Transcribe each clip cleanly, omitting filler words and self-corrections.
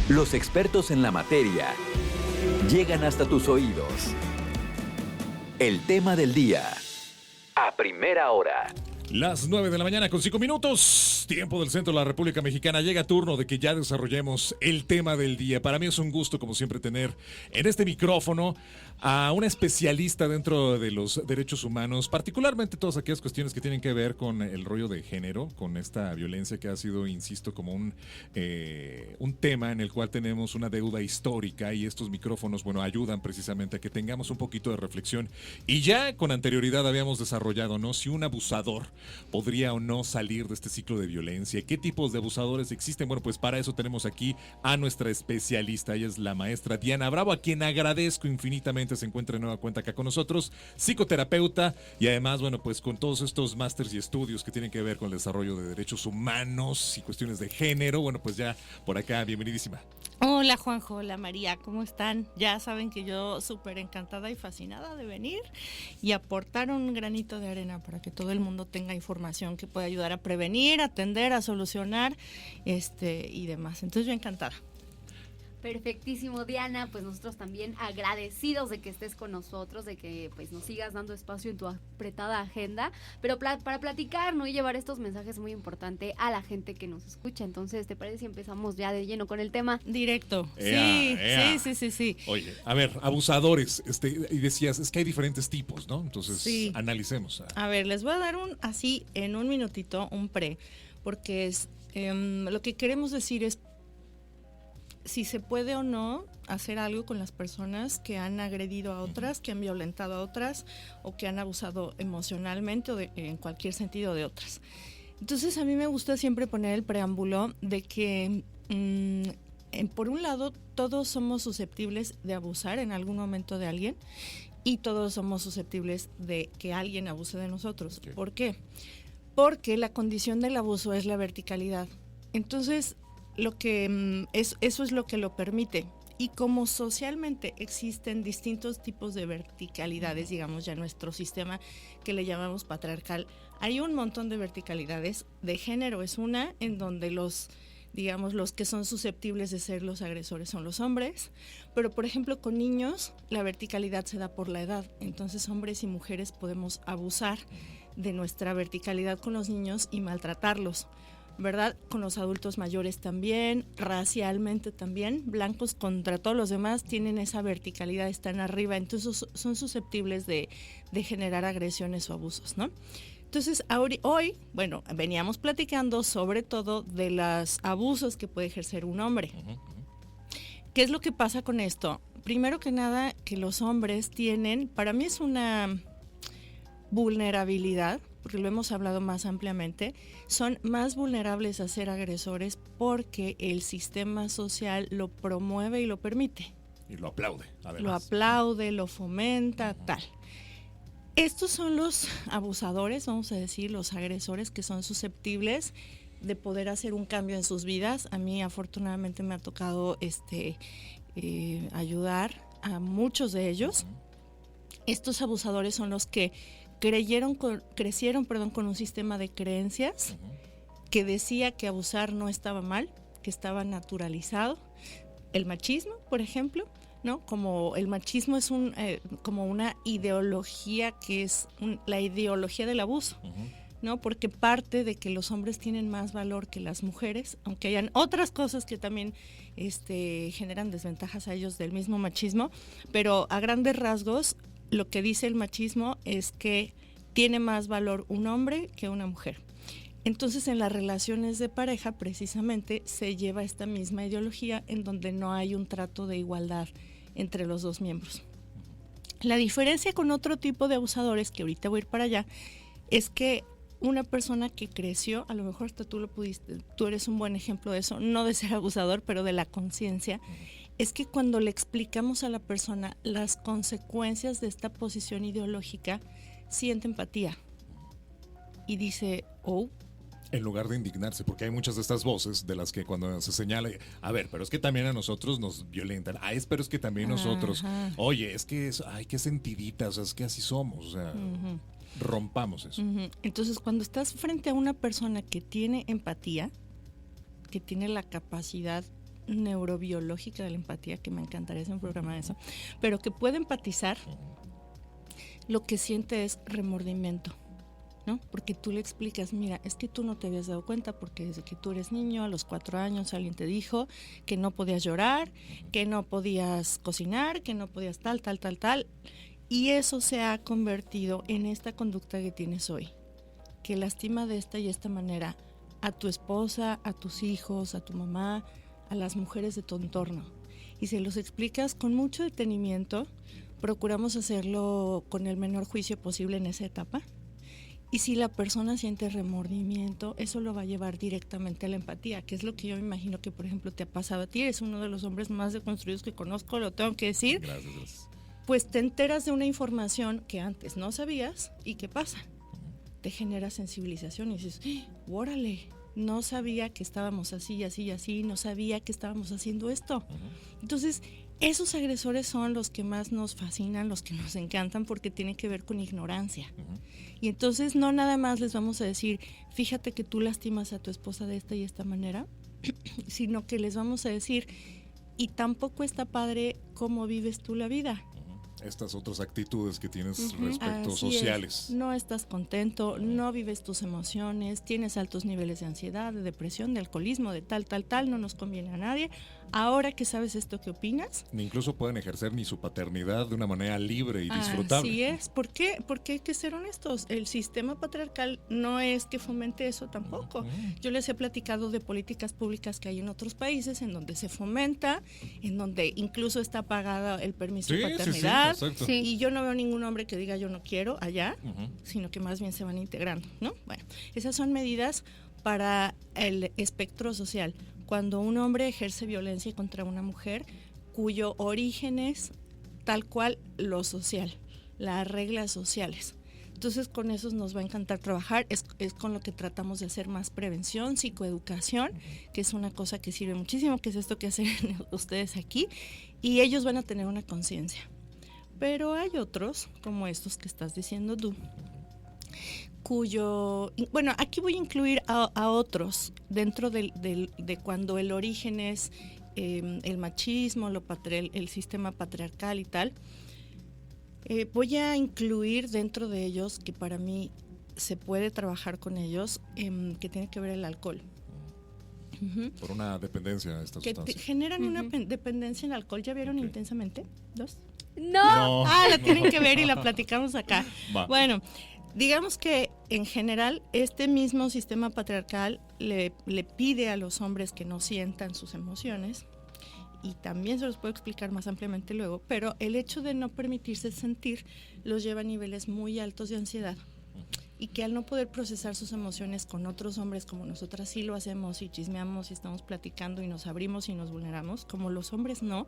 Los expertos en la materia llegan hasta tus oídos. El tema del día. A primera hora. Las 9 de la mañana con 5 minutos, tiempo del centro de la República Mexicana. Llega turno de que ya desarrollemos el tema del día. Para mí es un gusto, como siempre, tener en este micrófono a una especialista dentro de los derechos humanos, particularmente todas aquellas cuestiones que tienen que ver con el rollo de género, con esta violencia que ha sido, insisto, como un tema en el cual tenemos una deuda histórica, y estos micrófonos, bueno, ayudan precisamente a que tengamos un poquito de reflexión. Y ya con anterioridad habíamos desarrollado, ¿no?, si un abusador podría o no salir de este ciclo de violencia, qué tipos de abusadores existen. Bueno, pues para eso tenemos aquí a nuestra especialista. Ella es la maestra Diana Bravo, a quien agradezco infinitamente se encuentre de nueva cuenta acá con nosotros, psicoterapeuta, y además, bueno, pues con todos estos másters y estudios que tienen que ver con el desarrollo de derechos humanos y cuestiones de género. Bueno, pues ya por acá, bienvenidísima. Hola Juanjo, hola María, ¿cómo están? Ya saben que yo súper encantada y fascinada de venir y aportar un granito de arena para que todo el mundo tenga información que pueda ayudar a prevenir, atender, a solucionar y demás. Entonces yo encantada. Perfectísimo, Diana, pues nosotros también agradecidos de que estés con nosotros, de que pues nos sigas dando espacio en tu apretada agenda, pero para platicar, ¿no?, y llevar estos mensajes muy importantes a la gente que nos escucha. Entonces, ¿te parece si empezamos ya de lleno con el tema? Directo. Sí. Oye, a ver, abusadores, y decías, es que hay diferentes tipos, ¿no? Entonces, sí. Analicemos. A ver, les voy a dar en un minutito, un porque es lo que queremos decir es si se puede o no hacer algo con las personas que han agredido a otras, que han violentado a otras o que han abusado emocionalmente o en cualquier sentido de otras. Entonces a mí me gusta siempre poner el preámbulo de que por un lado todos somos susceptibles de abusar en algún momento de alguien y todos somos susceptibles de que alguien abuse de nosotros. Okay. ¿Por qué? Porque la condición del abuso es la verticalidad. Entonces eso es lo que lo permite. Y como socialmente existen distintos tipos de verticalidades, digamos ya nuestro sistema que le llamamos patriarcal, hay un montón de verticalidades. De género es una, en donde los que son susceptibles de ser los agresores son los hombres, pero por ejemplo con niños la verticalidad se da por la edad. Entonces hombres y mujeres podemos abusar de nuestra verticalidad con los niños y maltratarlos, ¿verdad? Con los adultos mayores también, racialmente también, blancos contra todos los demás tienen esa verticalidad, están arriba, entonces son susceptibles de generar agresiones o abusos, ¿no? Entonces hoy, bueno, veníamos platicando sobre todo de los abusos que puede ejercer un hombre. ¿Qué es lo que pasa con esto? Primero que nada, que los hombres tienen, para mí es una vulnerabilidad, porque lo hemos hablado más ampliamente, son más vulnerables a ser agresores porque el sistema social lo promueve y lo permite. Y lo aplaude, además. Lo aplaude, lo fomenta, tal. Estos son los abusadores, vamos a decir, los agresores que son susceptibles de poder hacer un cambio en sus vidas. A mí afortunadamente me ha tocado ayudar a muchos de ellos. Estos abusadores son los que crecieron con un sistema de creencias que decía que abusar no estaba mal, que estaba naturalizado. El machismo, por ejemplo, ¿no? Como el machismo es como una ideología que es la ideología del abuso, ¿no? Porque parte de que los hombres tienen más valor que las mujeres, aunque hayan otras cosas que también generan desventajas a ellos del mismo machismo, pero a grandes rasgos lo que dice el machismo es que tiene más valor un hombre que una mujer. Entonces, en las relaciones de pareja, precisamente, se lleva esta misma ideología en donde no hay un trato de igualdad entre los dos miembros. La diferencia con otro tipo de abusadores, que ahorita voy a ir para allá, es que una persona que creció, a lo mejor hasta tú eres un buen ejemplo de eso, no de ser abusador, pero de la conciencia, es que cuando le explicamos a la persona las consecuencias de esta posición ideológica, siente empatía y dice, oh. En lugar de indignarse, porque hay muchas de estas voces de las que cuando se señala, a ver, pero es que también a nosotros nos violentan, pero es que también nosotros, oye, es que qué sentiditas, es que así somos, o sea, rompamos eso. Entonces, cuando estás frente a una persona que tiene empatía, que tiene la capacidad neurobiológica de la empatía, que me encantaría hacer un programa de eso, pero que puede empatizar, lo que siente es remordimiento, ¿no? Porque tú le explicas, mira, es que tú no te habías dado cuenta porque desde que tú eres niño, a los 4 años alguien te dijo que no podías llorar, que no podías cocinar, que no podías tal, y eso se ha convertido en esta conducta que tienes hoy, que lastima de esta y esta manera a tu esposa, a tus hijos, a tu mamá, a las mujeres de tu entorno. Y se los explicas con mucho detenimiento, procuramos hacerlo con el menor juicio posible en esa etapa. Y si la persona siente remordimiento, eso lo va a llevar directamente a la empatía, que es lo que yo me imagino que, por ejemplo, te ha pasado a ti. Eres uno de los hombres más deconstruidos que conozco, lo tengo que decir. Gracias. Pues te enteras de una información que antes no sabías y ¿qué pasa? Te genera sensibilización y dices, órale, no sabía que estábamos así, así, así, no sabía que estábamos haciendo esto. Entonces, esos agresores son los que más nos fascinan, los que nos encantan, porque tienen que ver con ignorancia. Y entonces no nada más les vamos a decir, fíjate que tú lastimas a tu esposa de esta y esta manera, sino que les vamos a decir, y tampoco está padre cómo vives tú la vida. Estas otras actitudes que tienes respecto Así sociales. es. No estás contento, no vives tus emociones, tienes altos niveles de ansiedad, de depresión, de alcoholismo, de tal, no nos conviene a nadie. Ahora que sabes esto, ¿qué opinas? Ni incluso pueden ejercer ni su paternidad de una manera libre y disfrutable. Así es. ¿Por qué? Porque hay que ser honestos. El sistema patriarcal no es que fomente eso tampoco. Yo les he platicado de políticas públicas que hay en otros países en donde se fomenta, en donde incluso está pagado el permiso de paternidad. Sí, Y yo no veo ningún hombre que diga yo no quiero allá, sino que más bien se van integrando, ¿no? Bueno, esas son medidas para el espectro social. Cuando un hombre ejerce violencia contra una mujer cuyo origen es tal cual lo social, las reglas sociales. Entonces con esos nos va a encantar trabajar, es con lo que tratamos de hacer más prevención, psicoeducación, que es una cosa que sirve muchísimo, que es esto que hacen ustedes aquí, y ellos van a tener una conciencia. Pero hay otros, como estos que estás diciendo tú, bueno, aquí voy a incluir a otros dentro de cuando el origen es el machismo, el sistema patriarcal y tal. Voy a incluir dentro de ellos, que para mí se puede trabajar con ellos, que tiene que ver el alcohol. Por una dependencia a esta que sustancia. Generan una dependencia en el alcohol. ¿Ya vieron Intensamente? ¿Dos? No. La tienen que ver y la platicamos acá. Va. Bueno, digamos que en general este mismo sistema patriarcal le pide a los hombres que no sientan sus emociones, y también se los puedo explicar más ampliamente luego, pero el hecho de no permitirse sentir los lleva a niveles muy altos de ansiedad, y que al no poder procesar sus emociones con otros hombres como nosotras sí lo hacemos y chismeamos y estamos platicando y nos abrimos y nos vulneramos, como los hombres no,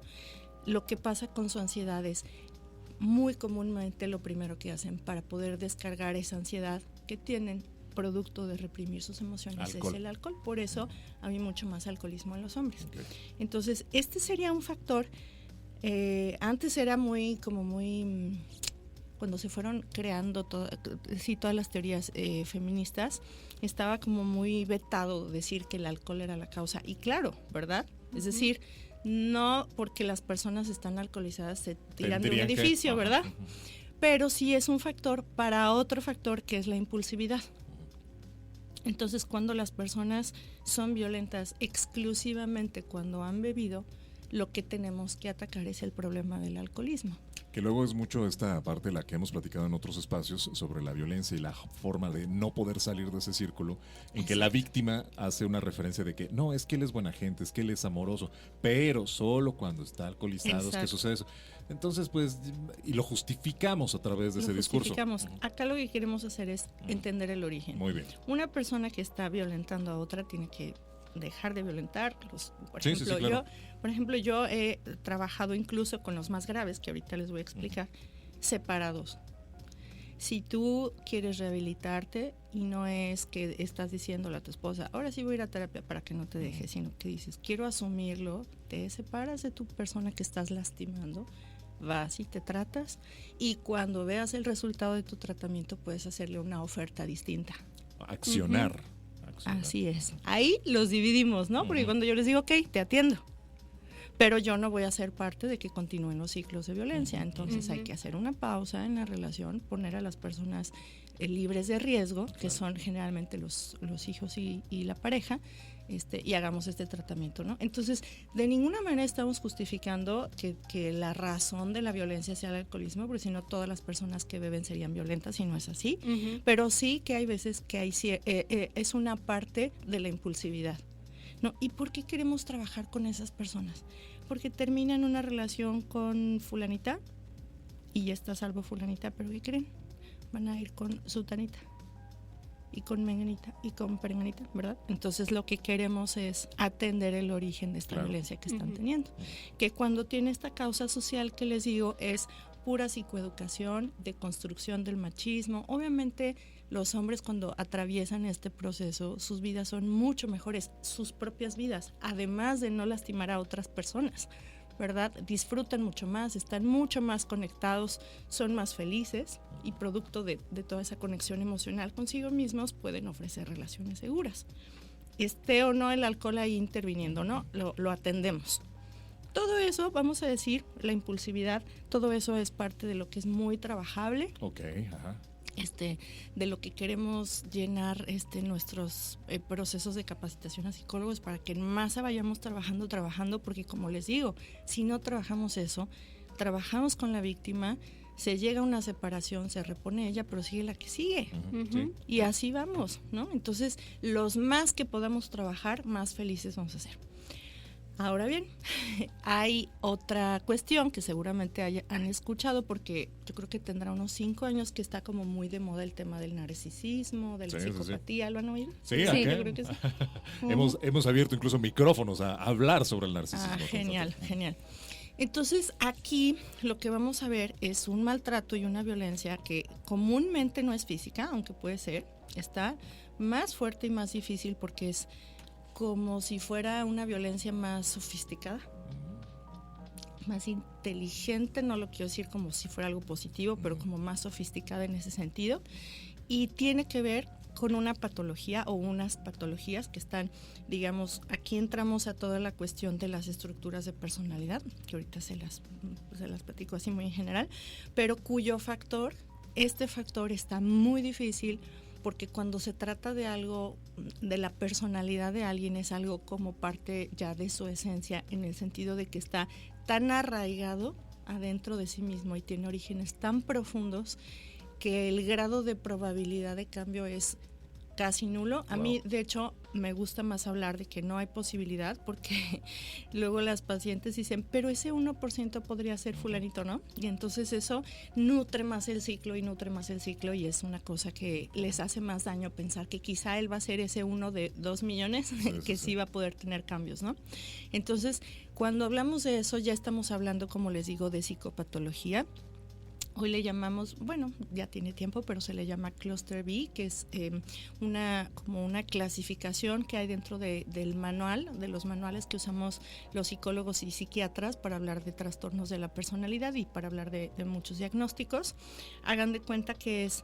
lo que pasa con su ansiedad es muy comúnmente lo primero que hacen para poder descargar esa ansiedad que tienen producto de reprimir sus emociones es el alcohol. Por eso hay mucho más alcoholismo en los hombres. Entonces, este sería un factor. Antes era muy cuando se fueron creando todas las teorías feministas, estaba como muy vetado decir que el alcohol era la causa. Y claro, ¿verdad? Es decir, no porque las personas están alcoholizadas se tiran de un edificio, ¿verdad? Pero sí es un factor para otro factor que es la impulsividad. Entonces, cuando las personas son violentas exclusivamente cuando han bebido, lo que tenemos que atacar es el problema del alcoholismo. Que luego es mucho esta parte la que hemos platicado en otros espacios sobre la violencia y la forma de no poder salir de ese círculo, en que la víctima hace una referencia de que no, es que él es buena gente, es que él es amoroso, pero solo cuando está alcoholizado es que sucede eso. Entonces, pues, y lo justificamos a través de ese discurso. Acá lo que queremos hacer es entender el origen. Muy bien. Una persona que está violentando a otra tiene que dejar de violentar. Por ejemplo, yo he trabajado incluso con los más graves, que ahorita les voy a explicar, separados. Si tú quieres rehabilitarte y no es que estás diciéndole a tu esposa, ahora sí voy a ir a terapia para que no te dejes, sino que dices, quiero asumirlo, te separas de tu persona que estás lastimando, vas y te tratas, y cuando veas el resultado de tu tratamiento puedes hacerle una oferta distinta. Accionar. Así es. Ahí los dividimos, ¿no? Porque cuando yo les digo, ok, te atiendo, pero yo no voy a ser parte de que continúen los ciclos de violencia. Entonces hay que hacer una pausa en la relación, poner a las personas libres de riesgo, que son generalmente los hijos y la pareja, y hagamos este tratamiento, ¿no? Entonces, de ninguna manera estamos justificando que la razón de la violencia sea el alcoholismo, porque si no todas las personas que beben serían violentas y no es así, pero sí que hay veces que es una parte de la impulsividad, ¿no? ¿Y por qué queremos trabajar con esas personas? Porque terminan una relación con fulanita y ya está a salvo fulanita, pero ¿qué creen? Van a ir con sutanita y con menganita y con perenganita, ¿verdad? Entonces lo que queremos es atender el origen de esta violencia que están teniendo, que cuando tiene esta causa social que les digo es pura psicoeducación, de construcción del machismo. Obviamente los hombres cuando atraviesan este proceso, sus vidas son mucho mejores, sus propias vidas, además de no lastimar a otras personas, ¿verdad? Disfrutan mucho más, están mucho más conectados, son más felices y producto de toda esa conexión emocional consigo mismos pueden ofrecer relaciones seguras. Esté o no el alcohol ahí interviniendo, ¿no? Lo atendemos. Todo eso, vamos a decir, la impulsividad, todo eso es parte de lo que es muy trabajable. Ok, ajá. De lo que queremos llenar nuestros procesos de capacitación a psicólogos para que en masa vayamos trabajando, porque como les digo, si no trabajamos eso, trabajamos con la víctima, se llega a una separación, se repone ella, pero sigue la que sigue. Sí. Y así vamos, ¿no? Entonces, los más que podamos trabajar, más felices vamos a ser. Ahora bien, hay otra cuestión que seguramente han escuchado, porque yo creo que tendrá unos 5 años que está como muy de moda el tema del narcisismo, de la psicopatía. Sí. ¿Lo han oído? Sí, yo creo que sí. hemos abierto incluso micrófonos a hablar sobre el narcisismo. Genial. Entonces aquí lo que vamos a ver es un maltrato y una violencia que comúnmente no es física, aunque puede ser, está más fuerte y más difícil porque es como si fuera una violencia más sofisticada, más inteligente, no lo quiero decir como si fuera algo positivo, pero como más sofisticada en ese sentido, y tiene que ver con una patología o unas patologías que están, digamos, aquí entramos a toda la cuestión de las estructuras de personalidad, que ahorita se las platico así muy en general, pero cuyo factor, este factor está muy difícil porque cuando se trata de algo, de la personalidad de alguien, es algo como parte ya de su esencia, en el sentido de que está tan arraigado adentro de sí mismo y tiene orígenes tan profundos que el grado de probabilidad de cambio es casi nulo. A mí, de hecho, me gusta más hablar de que no hay posibilidad, porque luego las pacientes dicen, pero ese 1% podría ser fulanito, ¿no? Y entonces eso nutre más el ciclo y es una cosa que les hace más daño pensar que quizá él va a ser ese 1 de 2 millones que sí va a poder tener cambios, ¿no? Entonces, cuando hablamos de eso, ya estamos hablando, como les digo, de psicopatología. Hoy le llamamos, bueno, ya tiene tiempo, pero se le llama Cluster B, que es como una clasificación que hay dentro del manual, de los manuales que usamos los psicólogos y psiquiatras para hablar de trastornos de la personalidad y para hablar de muchos diagnósticos. Hagan de cuenta que es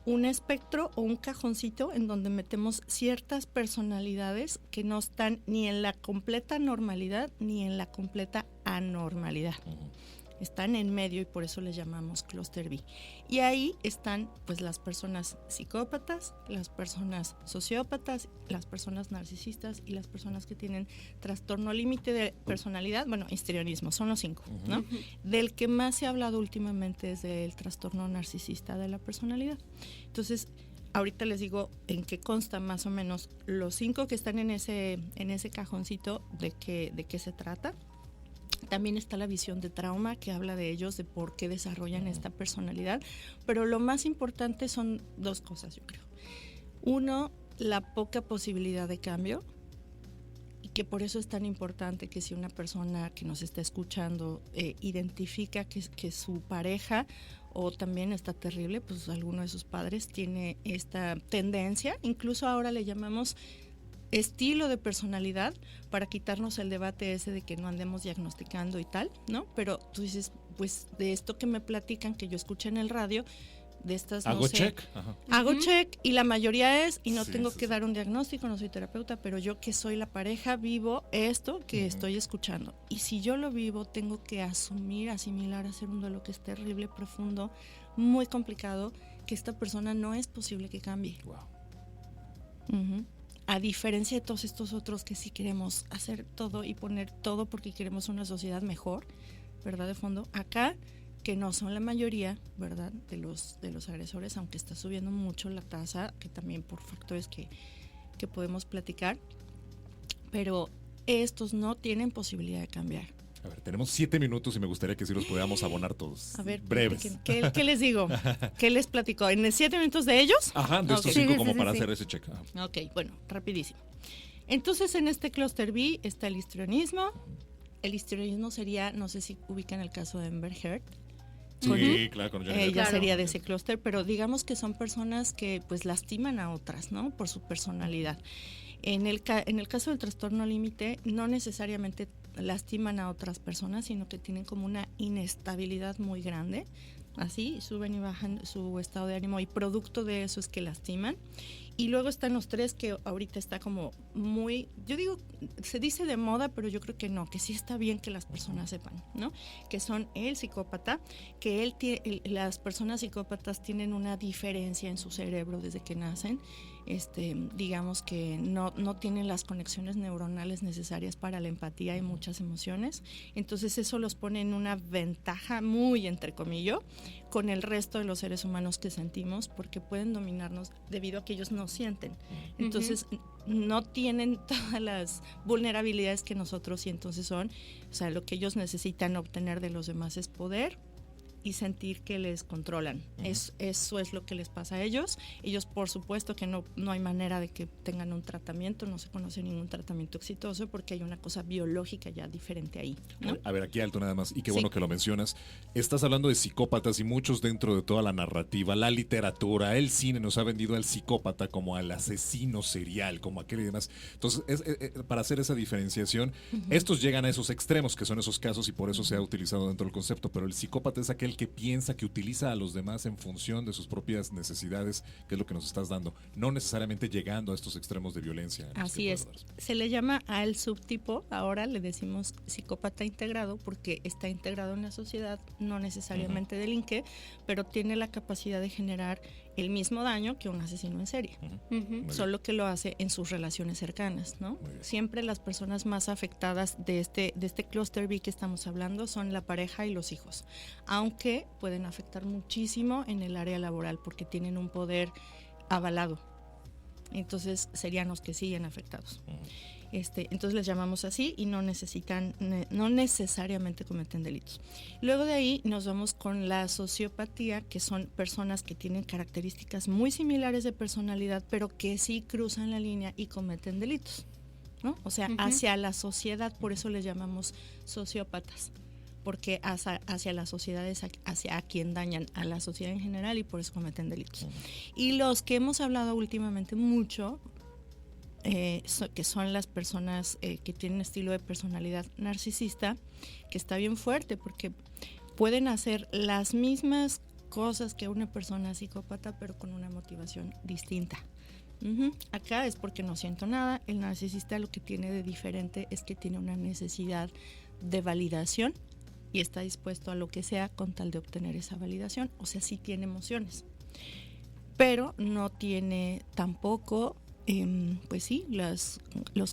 un espectro o un cajoncito en donde metemos ciertas personalidades que no están ni en la completa normalidad ni en la completa anormalidad. Están en medio y por eso les llamamos Cluster B. Y ahí están pues las personas psicópatas, las personas sociópatas, las personas narcisistas y las personas que tienen trastorno límite de personalidad, bueno, histrionismo, son los 5, ¿no? Del que más se ha hablado últimamente es del trastorno narcisista de la personalidad. Entonces, ahorita les digo en qué consta más o menos los 5 que están en ese cajoncito de qué se trata. También está la visión de trauma, que habla de ellos, de por qué desarrollan esta personalidad. Pero lo más importante son 2 cosas, yo creo. 1, la poca posibilidad de cambio, y que por eso es tan importante que si una persona que nos está escuchando identifica que su pareja o también está terrible, pues alguno de sus padres tiene esta tendencia, incluso ahora le llamamos estilo de personalidad, para quitarnos el debate ese de que no andemos diagnosticando y tal, ¿no? Pero tú dices, pues de esto que me platican, que yo escuché en el radio, de estas, Hago no sé, check. Ajá. hago check y la mayoría es, y no Sí, tengo sí, que sí. dar un diagnóstico, no soy terapeuta, pero yo que soy la pareja vivo esto que estoy escuchando. Y si yo lo vivo, tengo que asimilar, hacer un duelo que es terrible, profundo, muy complicado, que esta persona no es posible que cambie. Wow. Ujú. A diferencia de todos estos otros que sí queremos hacer todo y poner todo porque queremos una sociedad mejor, ¿verdad? De fondo, acá, que no son la mayoría, ¿verdad? De los agresores, aunque está subiendo mucho la tasa, que también por factores que podemos platicar, pero estos no tienen posibilidad de cambiar. A ver, tenemos 7 minutos y me gustaría que sí los pudiéramos abonar todos. A ver, breves. ¿qué les digo? ¿Qué les platico? ¿En 7 minutos de ellos? Ajá, de estos Ok. 5 Sí, como sí, para sí. hacer ese check. Ajá. Ok, bueno, rapidísimo. Entonces, en este clúster B está el histrionismo. El histrionismo sería, no sé si ubican el caso de Amber Heard. Sí, claro, con Johnny Depp. Ella Claro. sería de ese clúster, pero digamos que son personas que pues lastiman a otras, ¿no? Por su personalidad. En el caso del trastorno límite, no necesariamente lastiman a otras personas, sino que tienen como una inestabilidad muy grande. Así, suben y bajan su estado de ánimo y producto de eso es que lastiman. Y luego están los tres que ahorita está como muy, yo digo, se dice de moda, pero yo creo que no, que sí está bien que las personas sepan, ¿no? Que son el psicópata, que las personas psicópatas tienen una diferencia en su cerebro desde que nacen, digamos que no tienen las conexiones neuronales necesarias para la empatía y muchas emociones, entonces eso los pone en una ventaja muy entre comillas con el resto de los seres humanos que sentimos, porque pueden dominarnos debido a que ellos no sienten, entonces no tienen todas las vulnerabilidades que nosotros y entonces o sea, lo que ellos necesitan obtener de los demás es poder y sentir que les controlan. Eso es lo que les pasa a ellos. Ellos, por supuesto que no hay manera de que tengan un tratamiento, no se conoce ningún tratamiento exitoso porque hay una cosa biológica ya diferente ahí, ¿no? A ver, aquí alto nada más, y qué Sí. bueno que lo mencionas. Estás hablando de psicópatas y muchos dentro de toda la narrativa, la literatura, el cine nos ha vendido al psicópata como al asesino serial, como aquel y demás. Entonces, para hacer esa diferenciación, estos llegan a esos extremos, que son esos casos, y por eso se ha utilizado dentro del concepto, pero el psicópata es aquel que piensa, que utiliza a los demás en función de sus propias necesidades, que es lo que nos estás dando, no necesariamente llegando a estos extremos de violencia. en los Así que es. puedes dar. Se le llama al subtipo, ahora le decimos psicópata integrado porque está integrado en la sociedad, no necesariamente delinque, pero tiene la capacidad de generar el mismo daño que un asesino en serie. Muy bien. Solo que lo hace en sus relaciones cercanas, ¿no? Muy bien. Siempre las personas más afectadas de este clúster B que estamos hablando son la pareja y los hijos, aunque pueden afectar muchísimo en el área laboral porque tienen un poder avalado. Entonces serían los que siguen afectados. Entonces les llamamos así y no necesariamente cometen delitos. Luego de ahí nos vamos con la sociopatía, que son personas que tienen características muy similares de personalidad, pero que sí cruzan la línea y cometen delitos, ¿no? O sea, hacia la sociedad, por eso les llamamos sociópatas, porque hacia la sociedad es hacia a quien dañan a la sociedad en general y por eso cometen delitos. Y los que hemos hablado últimamente mucho, que son las personas que tienen estilo de personalidad narcisista, que está bien fuerte porque pueden hacer las mismas cosas que una persona psicópata, pero con una motivación distinta. Acá es porque no siento nada. El narcisista lo que tiene de diferente es que tiene una necesidad de validación y está dispuesto a lo que sea con tal de obtener esa validación. O sea, sí tiene emociones, pero no tiene tampoco pues sí, los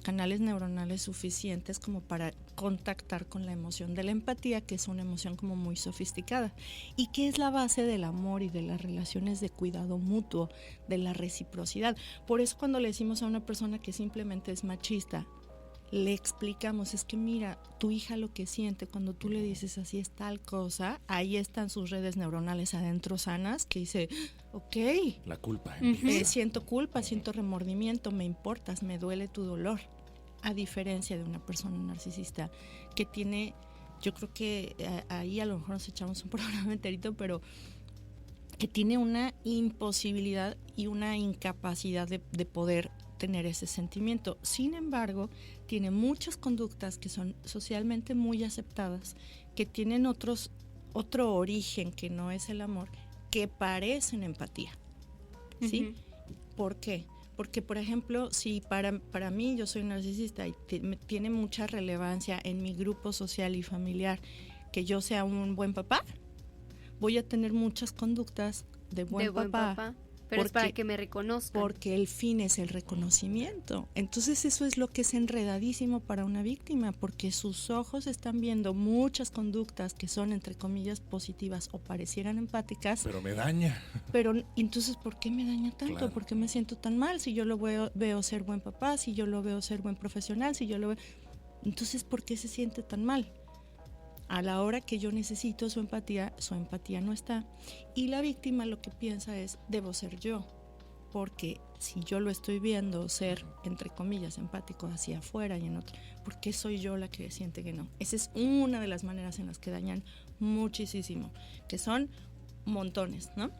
canales neuronales suficientes como para contactar con la emoción de la empatía, que es una emoción como muy sofisticada y que es la base del amor y de las relaciones de cuidado mutuo, de la reciprocidad. Por eso cuando le decimos a una persona que simplemente es machista, le explicamos, es que mira, tu hija lo que siente cuando tú le dices así es tal cosa, ahí están sus redes neuronales adentro sanas, que dice, ok, La culpa empieza. siento culpa, siento remordimiento, me importas, me duele tu dolor, a diferencia de una persona narcisista que tiene, yo creo que ahí a lo mejor nos echamos un programa enterito, pero que tiene una imposibilidad y una incapacidad de poder tener ese sentimiento. Sin embargo, tiene muchas conductas que son socialmente muy aceptadas, que tienen otro origen que no es el amor, que parecen empatía, ¿sí? ¿Por qué? Porque, por ejemplo, si para mí yo soy narcisista y tiene mucha relevancia en mi grupo social y familiar que yo sea un buen papá, voy a tener muchas conductas de buen papá. Pero es para que me reconozcan. Porque el fin es el reconocimiento. Entonces eso es lo que es enredadísimo para una víctima, porque sus ojos están viendo muchas conductas que son, entre comillas, positivas o parecieran empáticas. Pero me daña. Pero entonces, ¿por qué me daña tanto? Claro. ¿Por qué me siento tan mal? Si yo lo veo ser buen papá, si yo lo veo ser buen profesional, si yo lo veo... Entonces, ¿por qué se siente tan mal? A la hora que yo necesito su empatía no está. Y la víctima lo que piensa es, debo ser yo. Porque si yo lo estoy viendo ser, entre comillas, empático hacia afuera y en otro, ¿por qué soy yo la que siente que no? Esa es una de las maneras en las que dañan muchísimo, que son montones, ¿no?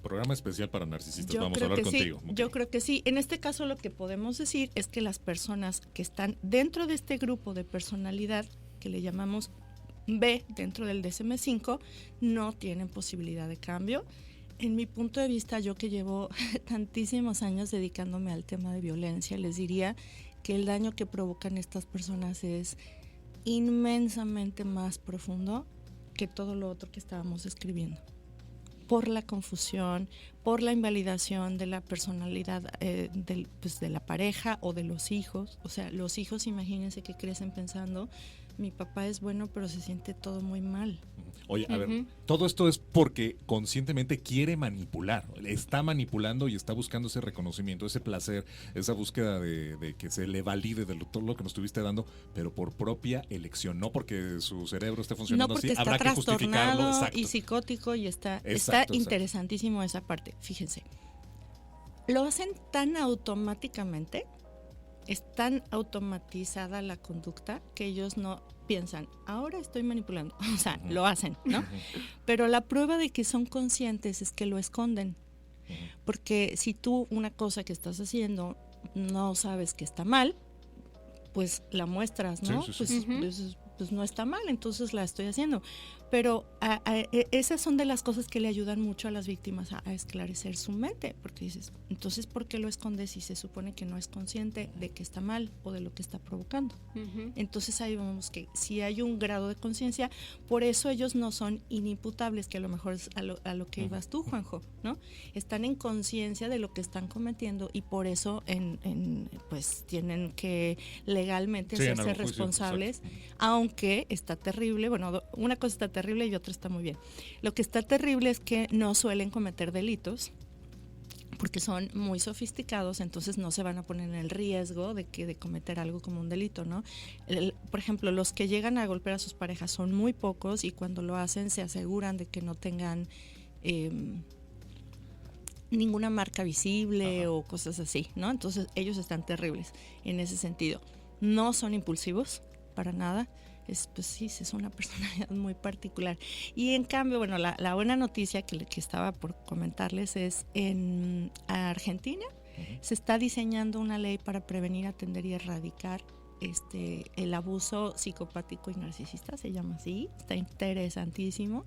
Programa especial para narcisistas, Yo vamos a creo hablar que contigo. sí, yo creo que sí. En este caso lo que podemos decir es que las personas que están dentro de este grupo de personalidad, que le llamamos B dentro del DSM-5, no tienen posibilidad de cambio. En mi punto de vista, yo que llevo tantísimos años dedicándome al tema de violencia, les diría que el daño que provocan estas personas es inmensamente más profundo que todo lo otro que estábamos escribiendo. Por la confusión, por la invalidación de la personalidad de la pareja o de los hijos. O sea, los hijos, imagínense que crecen pensando, mi papá es bueno, pero se siente todo muy mal. Oye, a ver, todo esto es porque conscientemente quiere manipular, está manipulando y está buscando ese reconocimiento, ese placer, esa búsqueda de que se le valide de todo lo que nos estuviste dando, pero por propia elección, no porque su cerebro esté funcionando no, porque así, habrá que justificarlo. Exacto. Y psicótico y está interesantísimo esa parte. Fíjense, lo hacen tan automáticamente, es tan automatizada la conducta que ellos no piensan, ahora estoy manipulando, o sea, lo hacen, ¿no? Pero la prueba de que son conscientes es que lo esconden, porque si tú una cosa que estás haciendo no sabes que está mal, pues la muestras, ¿no? Sí. Pues no está mal, entonces la estoy haciendo. Pero esas son de las cosas que le ayudan mucho a las víctimas a esclarecer su mente, porque dices, entonces, ¿por qué lo escondes si se supone que no es consciente de que está mal o de lo que está provocando? Entonces ahí vemos que si hay un grado de conciencia, por eso ellos no son inimputables, que a lo mejor es a lo que ibas tú, Juanjo, ¿no? Están en conciencia de lo que están cometiendo y por eso pues tienen que legalmente hacerse responsables, aunque está terrible, bueno, una cosa está terrible y otra está muy bien. Lo que está terrible es que no suelen cometer delitos porque son muy sofisticados, entonces no se van a poner en el riesgo de cometer algo como un delito, ¿no? Por ejemplo, los que llegan a golpear a sus parejas son muy pocos y cuando lo hacen se aseguran de que no tengan ninguna marca visible o cosas así, ¿no? Entonces ellos están terribles en ese sentido. No son impulsivos para nada. Pues sí, es una personalidad muy particular. Y en cambio, bueno, la buena noticia que estaba por comentarles es en Argentina se está diseñando una ley para prevenir, atender y erradicar el abuso psicopático y narcisista, se llama así. Está interesantísimo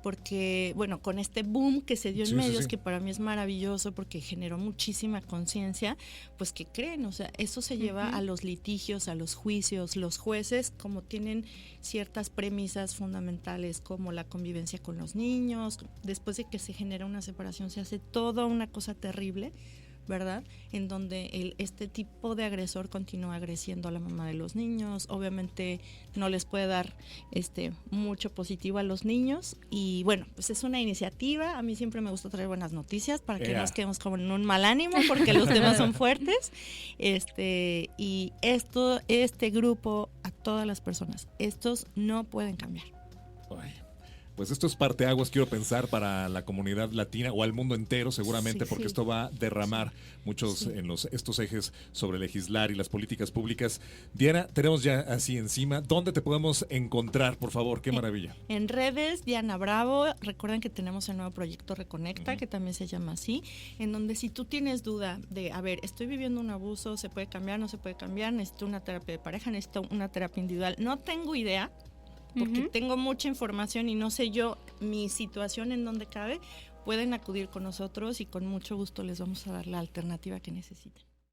porque, bueno, con este boom que se dio en medios, que para mí es maravilloso porque generó muchísima conciencia, pues que creen, o sea, eso se lleva a los litigios, a los juicios. Los jueces, como tienen ciertas premisas fundamentales como la convivencia con los niños, después de que se genera una separación se hace toda una cosa terrible, ¿verdad? En donde este tipo de agresor continúa agrediendo a la mamá de los niños. Obviamente no les puede dar mucho positivo a los niños y bueno, pues es una iniciativa. A mí siempre me gusta traer buenas noticias para que no nos quedemos como en un mal ánimo porque los temas son fuertes. Y este grupo, a todas las personas, estos no pueden cambiar. Ay. Pues esto es parteaguas, quiero pensar, para la comunidad latina o al mundo entero seguramente, porque esto va a derramar muchos en estos ejes sobre legislar y las políticas públicas. Diana, tenemos ya así encima, ¿dónde te podemos encontrar, por favor? Qué maravilla. En redes, Diana Bravo. Recuerden que tenemos el nuevo proyecto Reconecta, que también se llama así, en donde si tú tienes duda de, a ver, estoy viviendo un abuso, ¿se puede cambiar, no se puede cambiar? Necesito una terapia de pareja, necesito una terapia individual. No tengo idea, porque tengo mucha información y no sé yo mi situación en dónde cabe, pueden acudir con nosotros y con mucho gusto les vamos a dar la alternativa que necesiten.